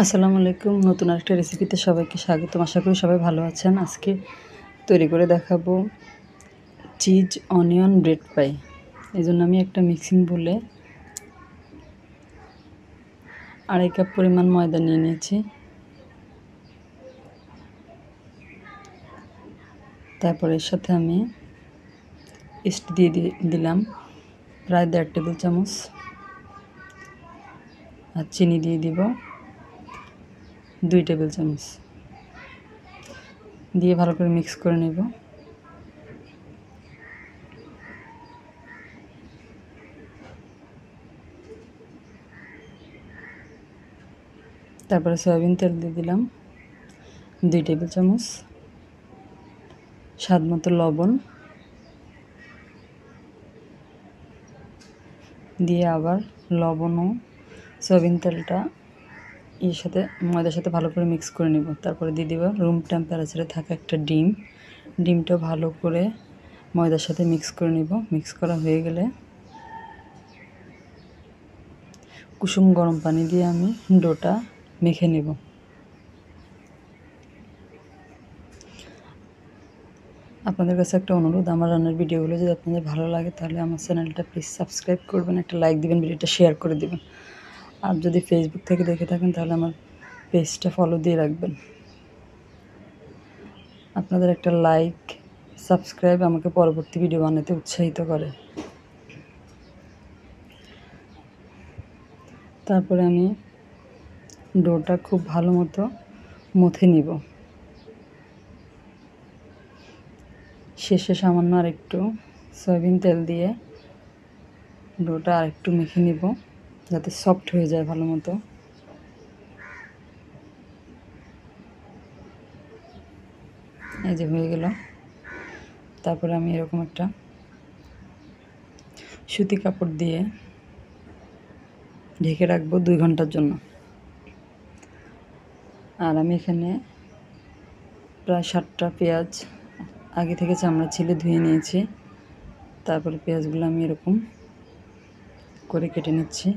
আসসালামু আলাইকুম। নতুন আরেকটা রেসিপিতে সবাইকে স্বাগতম। আশা করি সবাই ভালো আছেন। আজকে তৈরি করে দেখাবো চিজ অনিয়ন ব্রেড পাই। এই জন্য আমি একটা মিক্সিং বোলে 2.5 কাপ পরিমাণ ময়দা নিয়ে নিয়েছি। তারপর এর সাথে আমি ইস্ট দিয়ে দিলাম প্রায় 1.5 টেবিল চামচ, আর চিনি দিয়ে দিব 2 টেবিল চামচ, দিয়ে ভালো করে মিক্স করে নেব। তারপরে সয়াবিন তেল দিয়ে দিলাম 2 টেবিল চামচ, স্বাদ মতো লবণ দিয়ে আবার লবণ ও সয়াবিন তেলটা এর সাথে ময়দার সাথে ভালো করে মিক্স করে নেব। তারপরে দিয়ে দিব রুম টেম্পারেচারে থাকা একটা ডিমটা ভালো করে ময়দার সাথে মিক্স করে নেব। মিক্স করা হয়ে গেলে কুসুম গরম পানি দিয়ে আমি ডোটা মেখে নেব। আপনাদের কাছে একটা অনুরোধ, আমার রান্নার ভিডিওগুলো যদি আপনাদের ভালো লাগে তাহলে আমার চ্যানেলটা প্লিজ সাবস্ক্রাইব করবেন, একটা লাইক দিবেন, ভিডিওটা শেয়ার করে দিবেন। আর যদি ফেসবুক থেকে দেখে থাকেন তাহলে আমার পেজটা ফলো দিয়ে রাখবেন। আপনাদের একটা লাইক সাবস্ক্রাইব আমাকে পরবর্তী ভিডিও বানাতে উৎসাহিত করে। তারপরে আমি ডোটা খুব ভালো মতো মথে নিব। শেষে সামান্য আর একটু সয়াবিন তেল দিয়ে ডোটা আর একটু মেখে নিব যাতে সফট হয়ে যায় ভালো মতো। এই যে হয়ে গেল। তারপরে আমি এরকম একটা সুতি কাপড় দিয়ে ঢেকে রাখবো 2 ঘন্টার জন্য। আর আমি এখানে প্রায় 7টা পেঁয়াজ আগে থেকে চামড়া ছিলে ধুয়ে নিয়েছি। তারপরে পেঁয়াজগুলো আমি এরকম করে কেটে নিচ্ছি।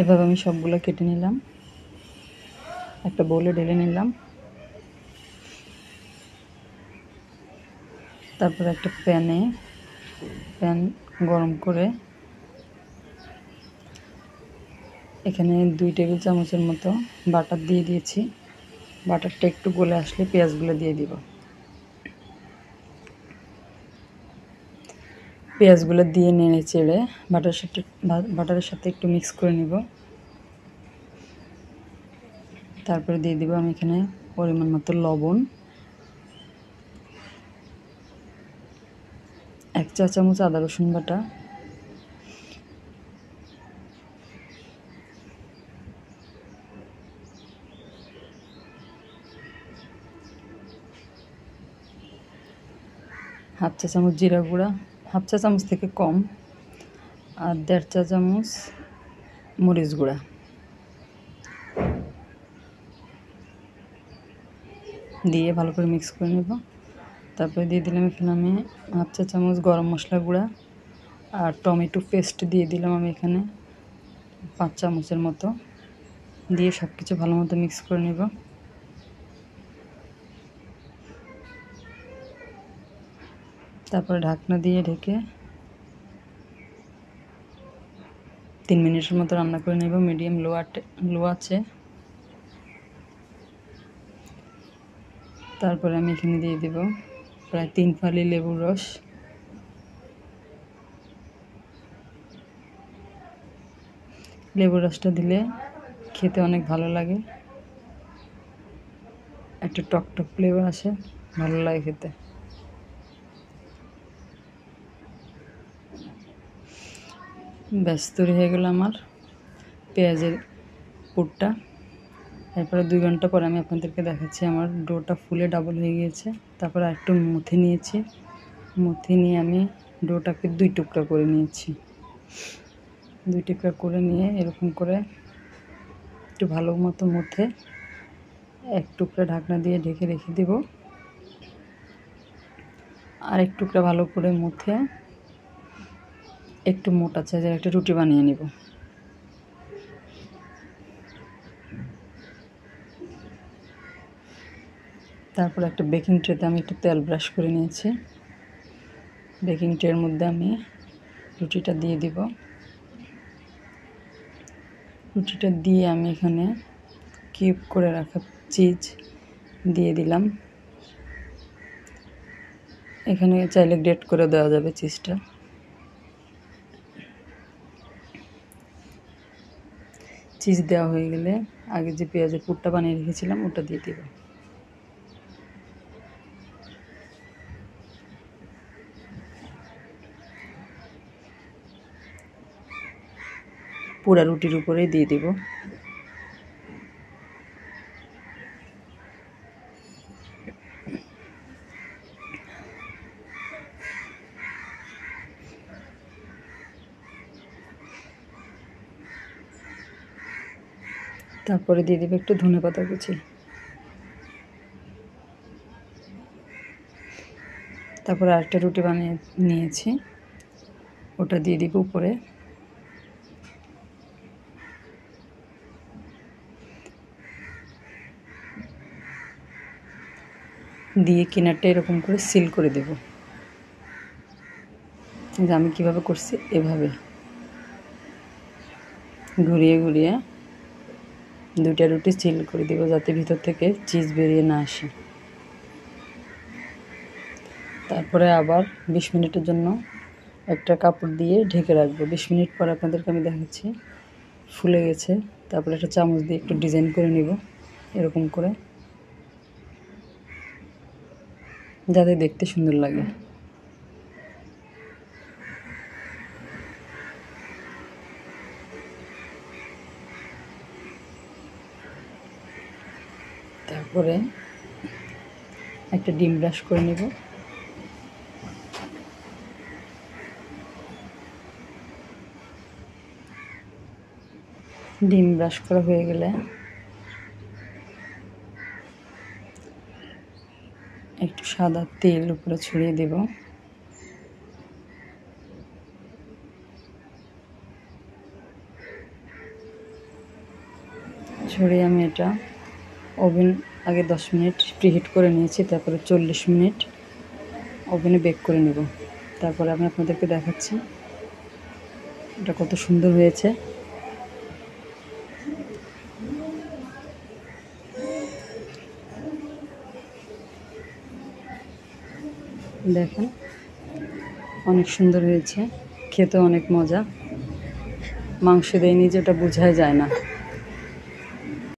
এভাবে আমি সবগুলো কেটে নিলাম, একটা বোলে ঢেলে নিলাম। তারপর একটা প্যান গরম করে এখানে 2 টেবিল চামচের মতো বাটার দিয়ে দিয়েছি। বাটারটা একটু গলে আসলে পেঁয়াজগুলো দিয়ে দিব। পেঁয়াজগুলো দিয়ে নেড়ে চেড়ে বাটারের সাথে একটু মিক্স করে নিব। তারপরে দিয়ে দিব আমি এখানে পরিমাণ মতো লবণ, 1 চা চামচ আদা রসুন বাটা, হাফ চা চামচ জিরা গুঁড়া, হাফ চা চামচ থেকে কম, আর 1.5 চা চামচ মরিচ গুঁড়া দিয়ে ভালো করে মিক্স করে নেব। তারপরে দিয়ে দিলাম এখানে আমি হাফ চা চামচ গরম মশলা গুঁড়া, আর টমেটো পেস্ট দিয়ে দিলাম আমি এখানে 5 চামচের মতো, দিয়ে সব কিছু ভালো মতো মিক্স করে নেব। তারপরে ঢাকনা দিয়ে ঢেকে 3 মিনিটের মতো রান্না করে নেব মিডিয়াম লো আছে। তারপরে আমি এখানে দিয়ে দেব প্রায় 3 ফালি লেবুর রস, লেবুর রসটা দিলে খেতে অনেক ভালো লাগে, একটা টক ফ্লেভার আসে, ভালো লাগে খেতে। ব্যাস তৈরি হয়ে গেল আমার পেঁয়াজের পুরটা। এরপরে 2 ঘন্টা পরে আমি আপনাদেরকে দেখাচ্ছি আমার ডোটা ফুলে ডাবল হয়ে গিয়েছে। তারপর একটু মুথে নিয়েছি, মুথে নিয়ে আমি ডোটাকে 2 টুকরা করে নিয়েছি। 2 টুকরা করে নিয়ে এরকম করে একটু ভালো মতো মধ্যে 1 টুকরা ঢাকনা দিয়ে ঢেকে রেখে দেব। আর 1 টুকরা ভালো করে মধ্যে একটু মোটা সাইজের একটা রুটি বানিয়ে নেব। তারপর একটা বেকিং ট্রেতে আমি একটু তেল ব্রাশ করে নিয়েছি। বেকিং ট্রের মধ্যে আমি রুটিটা দিয়ে দিব। রুটিটা দিয়ে আমি এখানে কিউব করে রাখা চিজ দিয়ে দিলাম। এখানে চাইলে গ্রেট করে দেওয়া যাবে চিজটা। চিজ দেওয়া হয়ে গেলে আগে যে পেঁয়াজের পুরটা বানিয়ে রেখেছিলাম ওটা দিয়ে দিব। পুরা রুটির উপরেই দিয়ে দিব। তারপরে দিয়ে দেবে একটু ধনেপাতা কুচি। তারপরে আরেকটা রুটি বানিয়ে নিয়েছি, ওটা দিয়ে দিব উপরে। দিয়ে কিনারটা এরকম করে সিল করে দেব। যে আমি কিভাবে করছি এভাবে ঘুরিয়ে ঘুরিয়ে 2টা রুটি সিল করে দেব, যাতে ভিতর থেকে চিজ বেরিয়ে না আসে। তারপরে আবার 20 মিনিটের জন্য একটা কাপড় দিয়ে ঢেকে রাখবো। 20 মিনিট পর আপনাদেরকে আমি দেখাচ্ছি ফুলে গেছে। তারপরে একটা চামচ দিয়ে একটু ডিজাইন করে নিব এরকম করে, যাতে দেখতে সুন্দর লাগে। তারপরে একটা ডিম ব্রাশ করে নেব। ডিম ব্রাশ করা হয়ে গেলে একটু সাদা তেল উপরে ছড়িয়ে দেব। ছড়িয়ে আমি এটা ওভেন আগে 10 মিনিট প্রিহিট করে নিয়েছি, তারপরে 40 মিনিট ওভেনে বেক করে নেব। তারপরে আমি আপনাদেরকে দেখাচ্ছি এটা কত সুন্দর হয়েছে। দেখেন অনেক সুন্দর হয়েছে, খেতে অনেক মজা। মাংস দেয়নি যেটা বোঝাই যায় না।